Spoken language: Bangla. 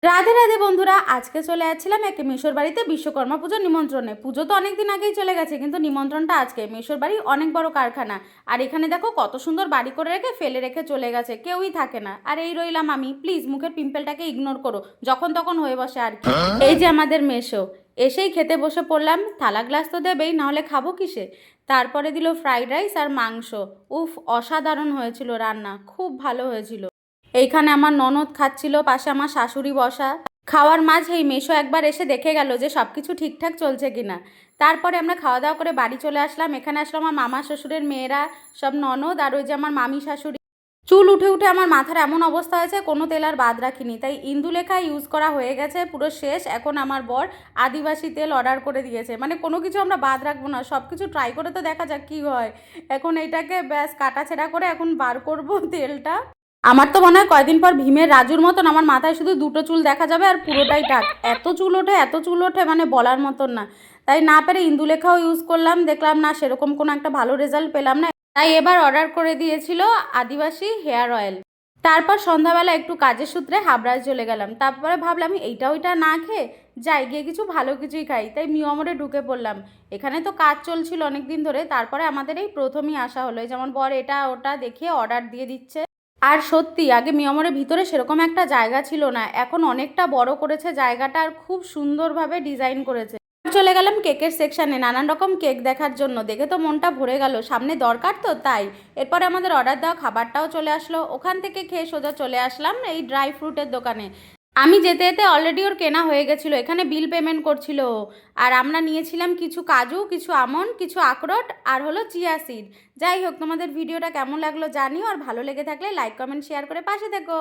রাধে রাধে বন্ধুরা, আজকে চলে যাচ্ছিলাম এক মেশোর বাড়িতে বিশ্বকর্মা পুজোর নিমন্ত্রণে। পুজো তো অনেক দিন আগেই চলে গেছে, কিন্তু নিমন্ত্রণটা আজকে। মেশোর বাড়ি অনেক বড় কারখানা, আর এখানে দেখো কত সুন্দর বাড়ি করে রেখে ফেলে রেখে চলে গেছে, কেউই থাকে না। আর এই রইলাম আমি। প্লিজ মুখের পিম্পলটাকে ইগনোর করো, যখন তখন হয়ে বসে আর কি। এই যে আমাদের মেশো, এসেই খেতে বসে পড়লাম। থালা গ্লাস তো দেবেই, নাহলে খাবো কিসে। তারপরে দিল ফ্রাইড রাইস আর মাংস। উফ, অসাধারণ হয়েছিল রান্না, খুব ভালো হয়েছিল। এইখানে আমার ননদ খাচ্ছিল, পাশে আমার শাশুড়ি বসা। খাওয়ার মাঝেই মেশো একবার এসে দেখে গেল যে সব কিছু ঠিকঠাক চলছে কিনা। তারপরে আমরা খাওয়া দাওয়া করে বাড়ি চলে আসলাম। এখানে আসলো আমার মামা শ্বশুরের মেয়েরা, সব ননদ, আর ওই যে আমার মামি শাশুড়ি। চুল উঠে উঠে আমার মাথার এমন অবস্থা হয়েছে, কোনো তেল আর বাদ রাখিনি, তাই ইন্দুলেখা ইউজ করা হয়ে গেছে পুরো শেষ। এখন আমার বর আদিবাসী তেল অর্ডার করে দিয়েছে, মানে কোনো কিছু আমরা বাদ রাখবো না, সব কিছু ট্রাই করে তো দেখা যাক কী হয়। এখন এইটাকে ব্যাস কাটাছেড়া করে এখন বার করব তেলটা। আমার তো মনে হয় কয়দিন পর ভীমের রাজুর মতন আমার মাথায় শুধু দুটো চুল দেখা যাবে, আর পুরোটাই টাক। এত চুল ওঠে, এত চুল ওঠে, মানে বলার মতন না। তাই না পেরে ইন্দুলেখাও ইউজ করলাম, দেখলাম না সেরকম কোনো একটা ভালো রেজাল্ট পেলাম না। তাই এবার অর্ডার করে দিয়েছিল আদিবাসী হেয়ার অয়েল। তারপর সন্ধ্যাবেলা একটু কাজের সূত্রে হাবড়ায় চলে গেলাম। তারপরে ভাবলাম এইটা ওইটা না খেয়ে যাই, গিয়ে কিছু ভালো কিছুই খাই। তাই মিয়মরে ঢুকে পড়লাম। এখানে তো কাজ চলছিল অনেক দিন ধরে, তারপরে আমাদের এই প্রথমই আসা হলো। এই যেমন বর এটা ওটা দেখিয়ে অর্ডার দিয়ে দিচ্ছে। আর সত্যি আগে মিয়মরের ভিতরে সেরকম একটা জায়গা ছিল না, এখন অনেকটা বড় করেছে জায়গাটা, আর খুব সুন্দরভাবে ডিজাইন করেছে। চলে গেলাম কেকের সেকশানে নানান রকম কেক দেখার জন্য। দেখে তো মনটা ভরে গেল, সামনে দরকার তো তাই। এরপরে আমাদের অর্ডার দেওয়া খাবারটাও চলে আসলো। ওখান থেকে খেয়ে সোজা চলে আসলাম এই ড্রাই ফ্রুটের দোকানে। আমি যেতে যেতে অলরেডি ওর কেনা হয়ে গেছিলো, এখানে বিল পেমেন্ট করছিল ও। আর আমরা নিয়েছিলাম কিছু কাজু, কিছু আমন্ড, কিছু আখরোট, আর হলো চিয়া সিড। যাই হোক, তোমাদের ভিডিওটা কেমন লাগলো জানিও, আর ভালো লেগে থাকলে লাইক কমেন্ট শেয়ার করে পাশে থেকো।